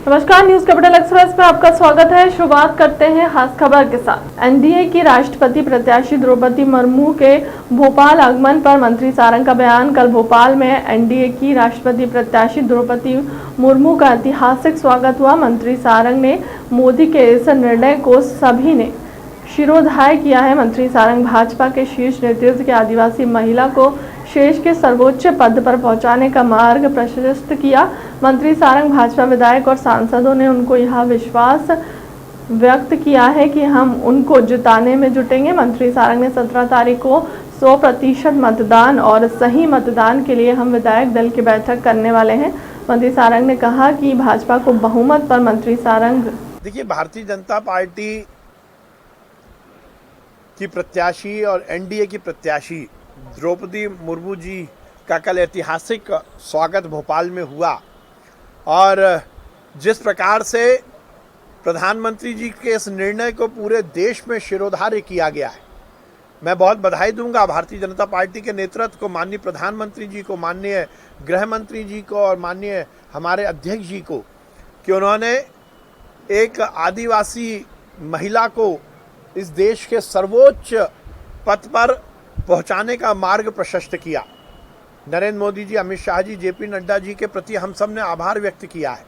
नमस्कार, news capital express में आपका स्वागत है। शुरुआत करते हैं खास खबर के साथ। एनडीए की राष्ट्रपति प्रत्याशी द्रौपदी मुर्मू के भोपाल आगमन पर मंत्री सारंग का बयान। कल भोपाल में एनडीए की राष्ट्रपति प्रत्याशी द्रौपदी मुर्मू का ऐतिहासिक स्वागत हुआ। मंत्री सारंग ने मोदी के इस निर्णय को सभी ने शिरोधार्य किया है। मंत्री सारंग भाजपा के शीर्ष नेतृत्व के आदिवासी महिला को शेष के सर्वोच्च पद पर पहुंचाने का मार्ग प्रशस्त किया। मंत्री सारंग भाजपा विधायक और सांसदों ने उनको यह विश्वास व्यक्त किया है कि हम उनको जिताने में जुटेंगे। मंत्री सारंग ने 17 तारीख को 100% मतदान और सही मतदान के लिए हम विधायक दल की बैठक करने वाले हैं। मंत्री सारंग ने कहा कि भाजपा को बहुमत पर मंत्री सारंग। देखिए, भारतीय जनता पार्टी की प्रत्याशी और एनडीए की प्रत्याशी द्रौपदी मुर्मू जी का कल ऐतिहासिक स्वागत भोपाल में हुआ और जिस प्रकार से प्रधानमंत्री जी के इस निर्णय को पूरे देश में शिरोधार्य किया गया है, मैं बहुत बधाई दूंगा भारतीय जनता पार्टी के नेतृत्व को, माननीय प्रधानमंत्री जी को, माननीय गृह मंत्री जी को और माननीय हमारे अध्यक्ष जी को कि उन्होंने एक आदिवासी महिला को इस देश के सर्वोच्च पद पर पहुंचाने का मार्ग प्रशस्त किया। नरेंद्र मोदी जी, अमित शाह जी, जेपी नड्डा जी के प्रति हम सब ने आभार व्यक्त किया है।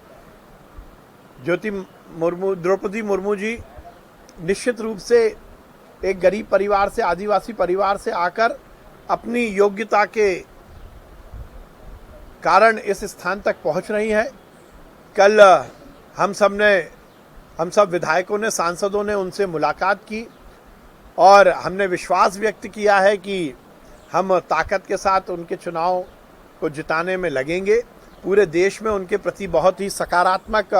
द्रौपदी मुर्मू जी निश्चित रूप से एक गरीब परिवार से, आदिवासी परिवार से आकर अपनी योग्यता के कारण इस स्थान तक पहुंच रही हैं। कल हम सब विधायकों ने, सांसदों ने उनसे मुलाकात की और हमने विश्वास व्यक्त किया है कि हम ताकत के साथ उनके चुनाव को जिताने में लगेंगे। पूरे देश में उनके प्रति बहुत ही सकारात्मक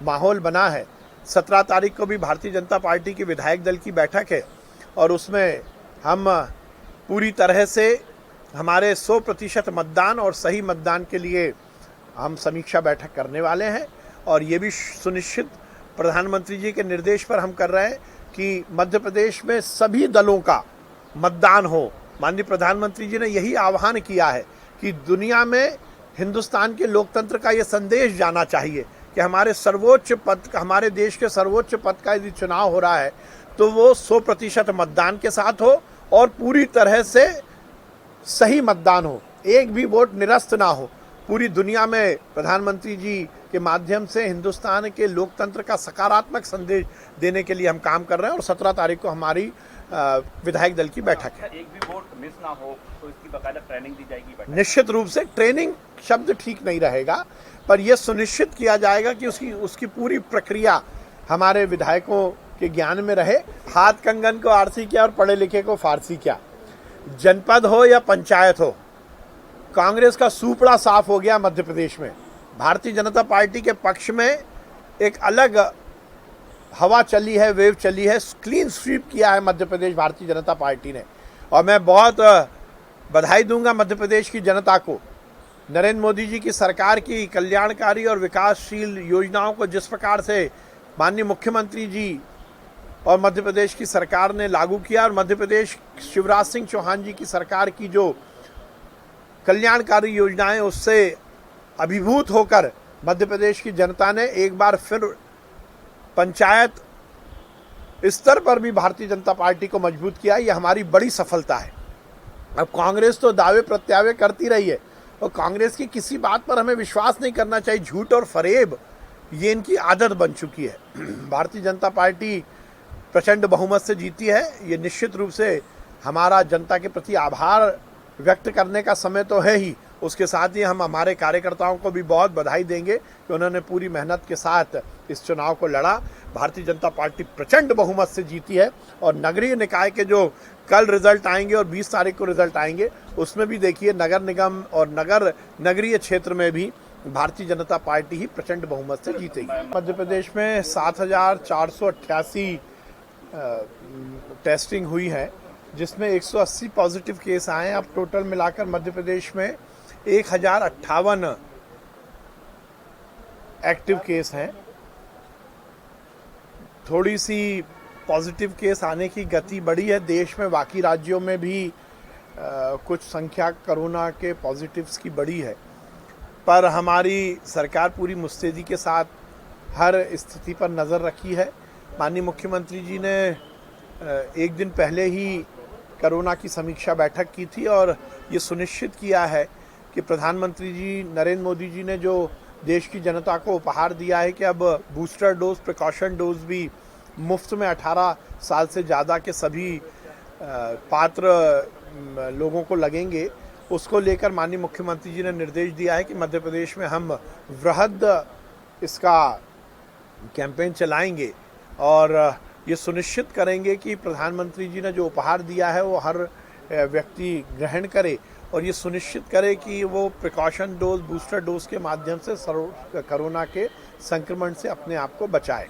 माहौल बना है। 17 तारीख को भी भारतीय जनता पार्टी की विधायक दल की बैठक है और उसमें हम पूरी तरह से हमारे 100% मतदान और सही मतदान के लिए हम समीक्षा बैठक करने वाले हैं और ये भी सुनिश्चित प्रधानमंत्री जी के निर्देश पर हम कर रहे हैं कि मध्य प्रदेश में सभी दलों का मतदान हो। माननीय प्रधानमंत्री जी ने यही आह्वान किया है कि दुनिया में हिंदुस्तान के लोकतंत्र का ये संदेश जाना चाहिए कि हमारे देश के सर्वोच्च पद का यदि चुनाव हो रहा है तो वो 100% मतदान के साथ हो और पूरी तरह से सही मतदान हो, एक भी वोट निरस्त ना हो। पूरी दुनिया में प्रधानमंत्री जी के माध्यम से हिंदुस्तान के लोकतंत्र का सकारात्मक संदेश देने के लिए हम काम कर रहे हैं और 17 तारीख को हमारी विधायक दल की बैठक है। एक भी वोट मिस ना हो तो इसकी बकायदा ट्रेनिंग दी जाएगी। निश्चित रूप से ट्रेनिंग शब्द ठीक नहीं रहेगा, पर यह सुनिश्चित किया जाएगा कि उसकी पूरी प्रक्रिया हमारे विधायकों के ज्ञान में रहे। हाथ कंगन को आरसी क्या और पढ़े लिखे को फारसी क्या। जनपद हो या पंचायत हो, कांग्रेस का सूपड़ा साफ हो गया मध्य प्रदेश में। भारतीय जनता पार्टी के पक्ष में एक अलग हवा चली है, वेव चली है, क्लीन स्वीप किया है मध्य प्रदेश भारतीय जनता पार्टी ने और मैं बहुत बधाई दूंगा मध्य प्रदेश की जनता को। नरेंद्र मोदी जी की सरकार की कल्याणकारी और विकासशील योजनाओं को जिस प्रकार से माननीय मुख्यमंत्री जी और मध्य प्रदेश की सरकार ने लागू किया और मध्य प्रदेश शिवराज सिंह चौहान जी की सरकार की जो कल्याणकारी योजनाएं, उससे अभिभूत होकर मध्य प्रदेश की जनता ने एक बार फिर पंचायत स्तर पर भी भारतीय जनता पार्टी को मजबूत किया। यह हमारी बड़ी सफलता है। अब कांग्रेस तो दावे प्रत्यावे करती रही है और कांग्रेस की किसी बात पर हमें विश्वास नहीं करना चाहिए। झूठ और फरेब ये इनकी आदत बन चुकी है। भारतीय जनता पार्टी प्रचंड बहुमत से जीती है। ये निश्चित रूप से हमारा जनता के प्रति आभार व्यक्त करने का समय तो है ही, उसके साथ ही हम हमारे कार्यकर्ताओं को भी बहुत बधाई देंगे कि उन्होंने पूरी मेहनत के साथ इस चुनाव को लड़ा। भारतीय जनता पार्टी प्रचंड बहुमत से जीती है और नगरीय निकाय के जो कल रिजल्ट आएंगे और 20 तारीख को रिजल्ट आएंगे, उसमें भी देखिए नगर निगम और नगरीय क्षेत्र में भी भारतीय जनता पार्टी ही प्रचंड बहुमत से जीतेगी। मध्य प्रदेश में 7,488 टेस्टिंग हुई है, जिसमें 180 पॉजिटिव केस आए हैं। अब टोटल मिलाकर मध्य प्रदेश में 1058 एक्टिव केस हैं। थोड़ी सी पॉजिटिव केस आने की गति बढ़ी है। देश में बाकी राज्यों में भी कुछ संख्या कोरोना के पॉजिटिव्स की बढ़ी है, पर हमारी सरकार पूरी मुस्तैदी के साथ हर स्थिति पर नज़र रखी है। माननीय मुख्यमंत्री जी ने एक दिन पहले ही कोरोना की समीक्षा बैठक की थी और ये सुनिश्चित किया है कि प्रधानमंत्री जी नरेंद्र मोदी जी ने जो देश की जनता को उपहार दिया है कि अब बूस्टर डोज, प्रिकॉशन डोज भी मुफ्त में 18 साल से ज़्यादा के सभी पात्र लोगों को लगेंगे, उसको लेकर माननीय मुख्यमंत्री जी ने निर्देश दिया है कि मध्य प्रदेश में हम वृहद इसका कैंपेन चलाएंगे और ये सुनिश्चित करेंगे कि प्रधानमंत्री जी ने जो उपहार दिया है वो हर व्यक्ति ग्रहण करे और ये सुनिश्चित करे कि वो प्रिकॉशन डोज, बूस्टर डोज के माध्यम से कोरोना के संक्रमण से अपने आप को बचाए।